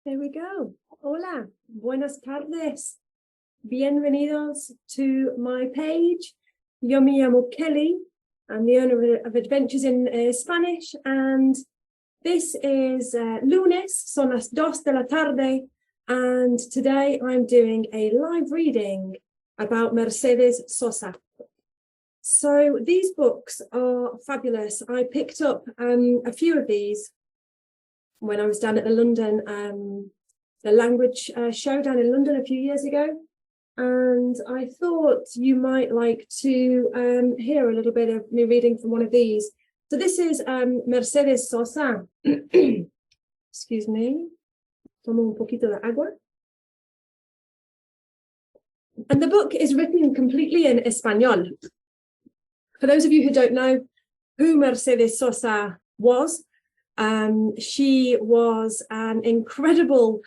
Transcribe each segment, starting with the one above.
There we go. Hola, buenas tardes. Bienvenidos to my page. Yo me llamo Kelly. I'm the owner of Adventures in Spanish, and this is lunes, son las 2 de la tarde, and today I'm doing a live reading about Mercedes Sosa. So these books are fabulous. I picked up a few of these when I was down at the London, the language show down in London a few years ago. And I thought you might like to hear a little bit of me reading from one of these. So this is Mercedes Sosa. Excuse me. Tomo un poquito de agua. And the book is written completely in Espanol. For those of you who don't know who Mercedes Sosa was, she was an incredible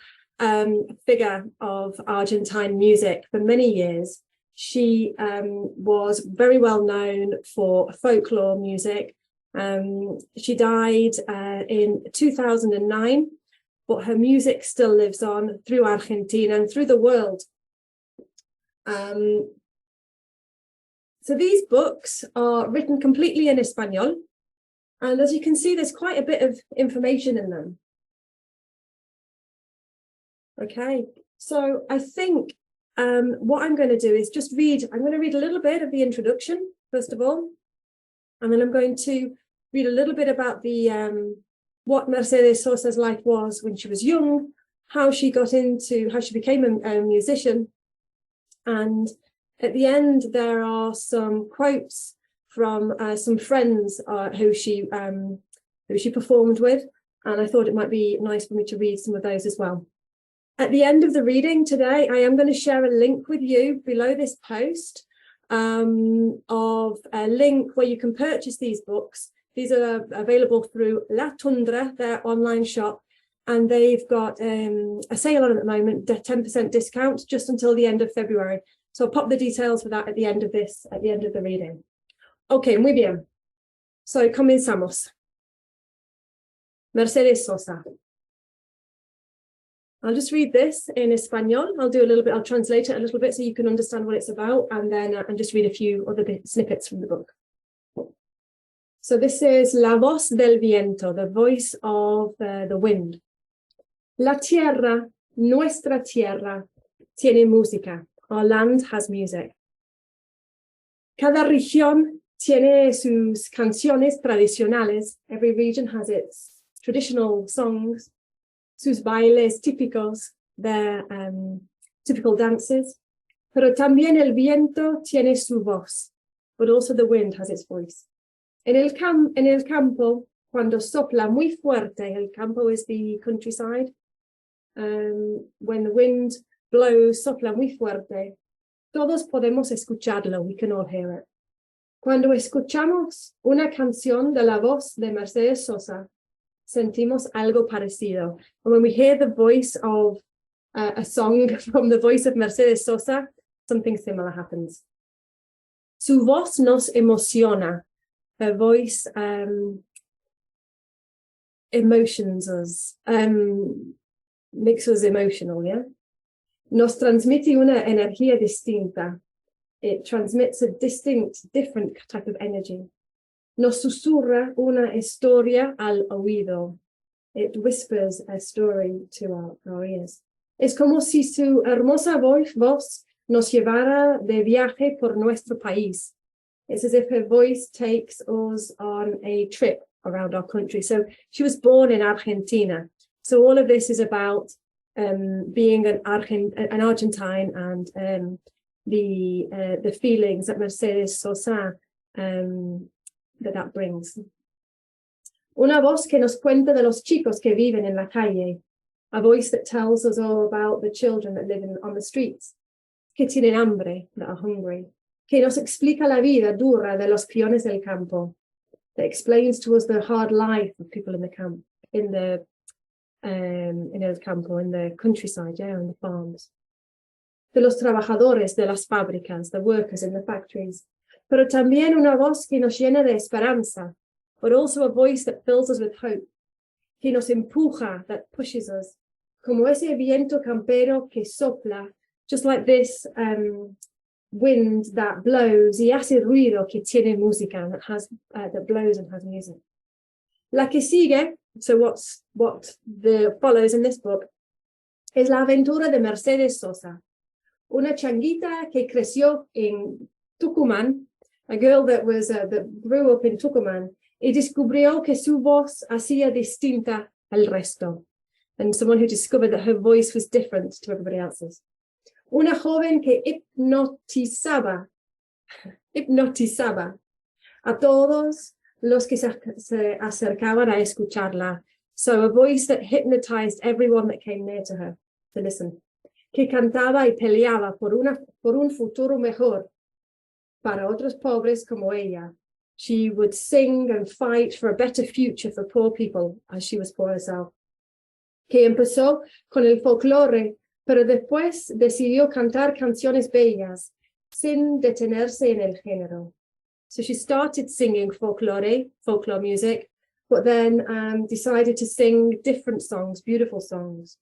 figure of Argentine music for many years. She was very well known for folklore music. She died in 2009, but her music still lives on through Argentina and through the world. So these books are written completely in Espanol. And as you can see, there's quite a bit of information in them. Okay, so I think what I'm going to do is just I'm going to read a little bit of the introduction, first of all. And then I'm going to read a little bit about the what Mercedes Sosa's life was when she was young, how she became a musician. And at the end, there are some quotes from some friends who she performed with, and I thought it might be nice for me to read some of those as well. At the end of the reading today, I am going to share a link with you below this post of a link where you can purchase these books. These are available through La Tundra, their online shop, and they've got a sale on at the moment, 10% discount just until the end of February. So I'll pop the details for that at the end of the reading. Okay, muy bien. So comenzamos. Mercedes Sosa. I'll just read this in Espanol. I'll translate it a little bit so you can understand what it's about, and then and just read a few other snippets from the book. So this is La voz del viento, the voice of the wind. La tierra, nuestra tierra, tiene música. Our land has music. Cada región tiene sus canciones tradicionales. Every region has its traditional songs. Sus bailes típicos, their typical dances. Pero también el viento tiene su voz, but also the wind has its voice. En el campo, cuando sopla muy fuerte, el campo is the countryside. When the wind blows, sopla muy fuerte, todos podemos escucharlo, we can all hear it. Cuando escuchamos una canción de la voz de Mercedes Sosa, sentimos algo parecido. And when we hear the voice of a song from the voice of Mercedes Sosa, something similar happens. Su voz nos emociona. Her voice emotions us, makes us emotional, yeah? Nos transmite una energía distinta. It transmits a different type of energy. Nos susurra una historia al oído. It whispers a story to our ears. Es como si su hermosa voz nos llevara de viaje por nuestro país. It's as if her voice takes us on a trip around our country. So she was born in Argentina. So all of this is about being an Argentine and the feelings that Mercedes Sosa that brings. Una voz que nos cuenta de los chicos que viven en la calle. A voice that tells us all about the children that live on the streets. Que tienen hambre, that are hungry. Que nos explica la vida dura de los peones del campo. That explains to us the hard life of people in the camp, in el campo, in the countryside, yeah, in the farms. De los trabajadores de las fábricas, the workers in the factories. Pero también una voz que nos llena de esperanza, but also a voice that fills us with hope. Que nos empuja, that pushes us. como ese viento campero que sopla, just like this wind that blows y hace ruido que tiene música, that blows and has music. La que sigue, so what follows in this book, es la aventura de Mercedes Sosa, una changuita que creció en Tucumán, a girl that grew up in Tucumán, y descubrió que su voz hacía distinta al resto, and someone who discovered that her voice was different to everybody else's. Una joven que hipnotizaba a todos los que se acercaban a escucharla. So a voice that hypnotized everyone that came near to her to listen. Que cantaba y peleaba por un futuro mejor para otros pobres como ella. She would sing and fight for a better future for poor people as she was poor herself. Que empezó con el folclore, pero después decidió cantar canciones bellas sin detenerse en el género. So she started singing folklore music, but then decided to sing different songs, beautiful songs.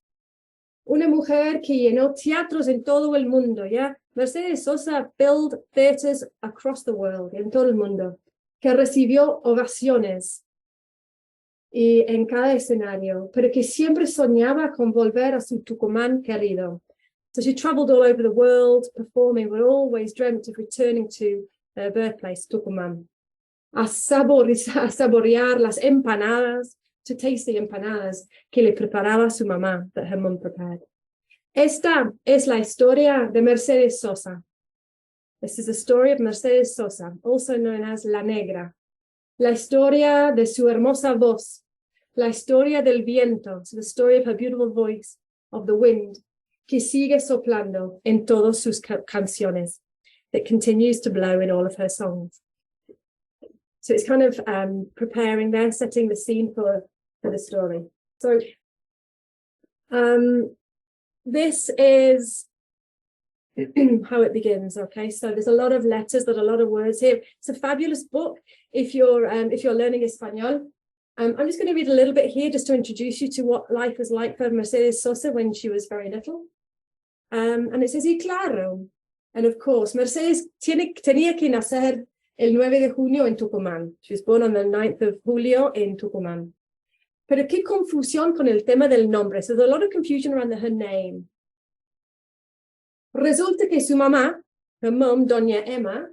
Una mujer que llenó teatros en todo el mundo, ¿ya? Mercedes Sosa built theaters across the world, en todo el mundo, que recibió ovaciones y en cada escenario, pero que siempre soñaba con volver a su Tucumán querido. So she traveled all over the world performing, but always dreamt of returning to her birthplace, Tucumán, a saborear las empanadas, to taste the empanadas que le preparaba su mamá, that her mom prepared. Esta es la historia de Mercedes Sosa. This is the story of Mercedes Sosa, also known as La Negra. La historia de su hermosa voz, la historia del viento, so the story of her beautiful voice, of the wind, que sigue soplando en todas sus canciones, that continues to blow in all of her songs. So it's kind of preparing there, setting the scene for the story. So this is how it begins. Okay, so there's a lot of letters, there's a lot of words here. It's a fabulous book if you're learning Espanol. I'm just going to read a little bit here just to introduce you to what life was like for Mercedes Sosa when she was very little. And it says, y claro, and of course, Mercedes tenía que nacer el 9 de junio en Tucumán. She was born on the 9th of Julio in Tucumán. Pero qué confusión con el tema del nombre. So there's a lot of confusion around her name. Resulta que su mamá, her mom, Doña Emma,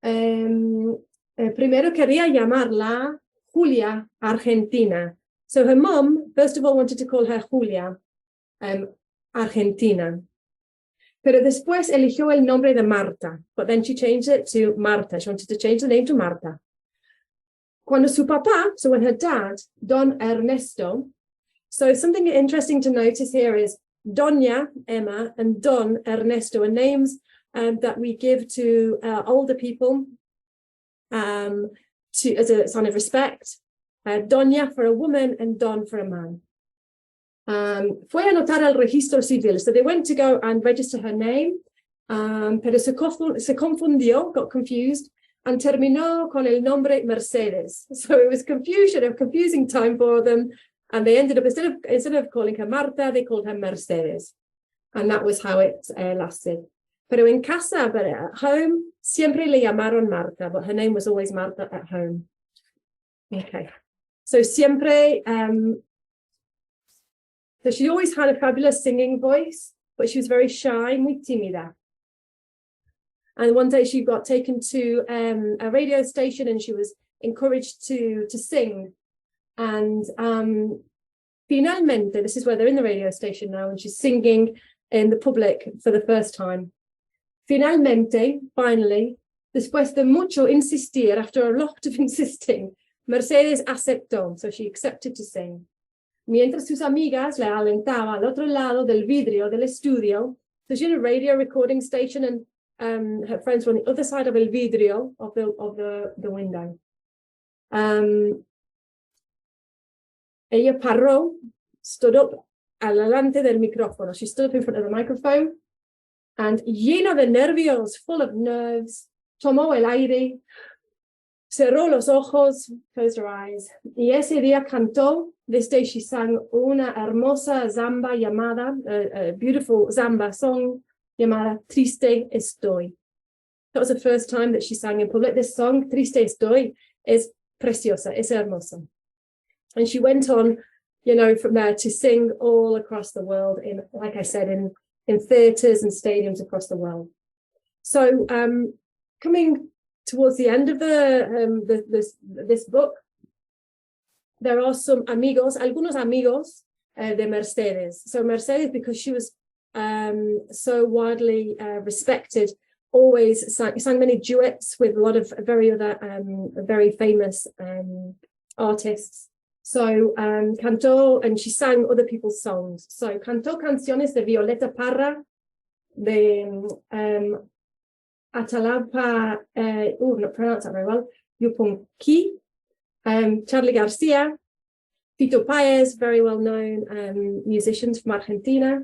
primero quería llamarla Julia Argentina. So her mom, first of all, wanted to call her Julia Argentina. Pero después eligió el nombre de Marta, but then she changed it to Marta. She wanted to change the name to Marta. Cuando su papá, so when her dad, Don Ernesto, so something interesting to notice here is Doña Emma and Don Ernesto are names that we give to older people as a sign of respect. Doña for a woman and Don for a man. Fue a anotar al registro civil. So they went to go and register her name, pero se confundió, got confused, and terminó con el nombre Mercedes. So it was confusion, a confusing time for them. And they ended up, instead of calling her Marta, they called her Mercedes. And that was how it lasted. Pero en casa, but at home, siempre le llamaron Marta, but her name was always Marta at home. Okay. So siempre, so she always had a fabulous singing voice, but she was very shy, muy tímida. And one day she got taken to a radio station and she was encouraged to sing. And finalmente, this is where they're in the radio station now, and she's singing in the public for the first time. Finalmente, finally, después de mucho insistir, after a lot of insisting, Mercedes aceptó, so she accepted to sing. Mientras sus amigas le alentaban al otro lado del vidrio del estudio, so she had a radio recording station and her friends were on the other side of el vidrio of the window. Ella paró, stood up adelante del micrófono. She stood up in front of the microphone and llena de nervios, full of nerves, tomó el aire, cerró los ojos, closed her eyes, y ese día cantó. This day she sang una hermosa zamba llamada, a beautiful zamba song llamada Triste Estoy. That was the first time that she sang in public. This song, Triste Estoy, is preciosa, es hermosa. And she went on, from there to sing all across the world, in, like I said, in theatres and stadiums across the world. So coming towards the end of this book, there are some algunos amigos de Mercedes. So Mercedes, because she was so widely respected, always sang many duets with a lot of very famous artists. So cantó, and she sang other people's songs. So cantó canciones de Violeta Parra, de Atalampa, not pronounce that very well, Yupanqui, Charlie Garcia, Fito Páez, very well-known musicians from Argentina,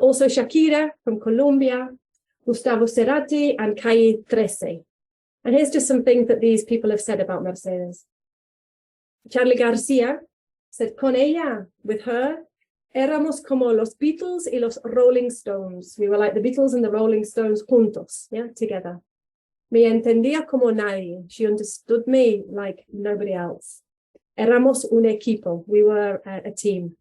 also Shakira from Colombia, Gustavo Cerati, and Calle 13. And here's just some things that these people have said about Mercedes. Charlie Garcia said, con ella, with her, éramos como los Beatles y los Rolling Stones. We were like the Beatles and the Rolling Stones juntos, together. Me entendía como nadie. She understood me like nobody else. Éramos un equipo. We were a team.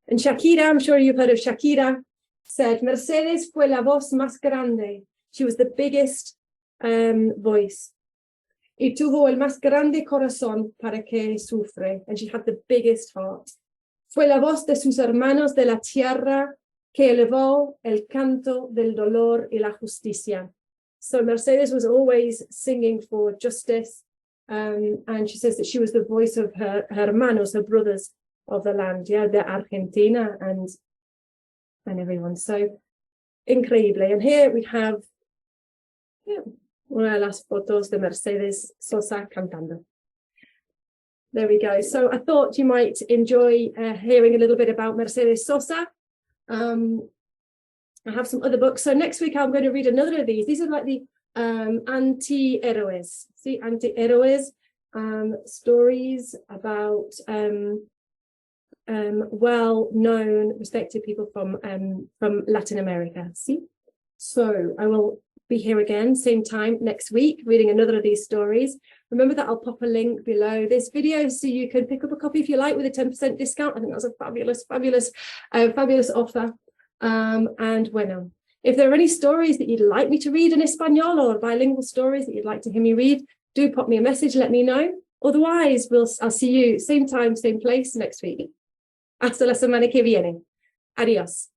And Shakira, I'm sure you've heard of Shakira, said, Mercedes fue la voz más grande. She was the biggest voice. Y tuvo el más grande corazón para que sufre. And she had the biggest heart. Fue la voz de sus hermanos de la tierra que elevó el canto del dolor y la justicia. So Mercedes was always singing for justice. And she says that she was the voice of her hermanos, her brothers of the land, de Argentina and everyone. So increíble. And here we have una de las fotos de Mercedes Sosa cantando. There we go. So I thought you might enjoy hearing a little bit about Mercedes Sosa. I have some other books. So next week I'm going to read another of these. These are like the anti-héroes. See, anti-héroes, stories about well-known, respected people from Latin America. See? So I will be here again, same time next week, reading another of these stories. Remember that I'll pop a link below this video so you can pick up a copy if you like with a 10% discount. I think that's a fabulous offer. And bueno, if there are any stories that you'd like me to read in Espanol or bilingual stories that you'd like to hear me read, do pop me a message, let me know. Otherwise, I'll see you same time, same place next week. Hasta la semana que viene. Adiós.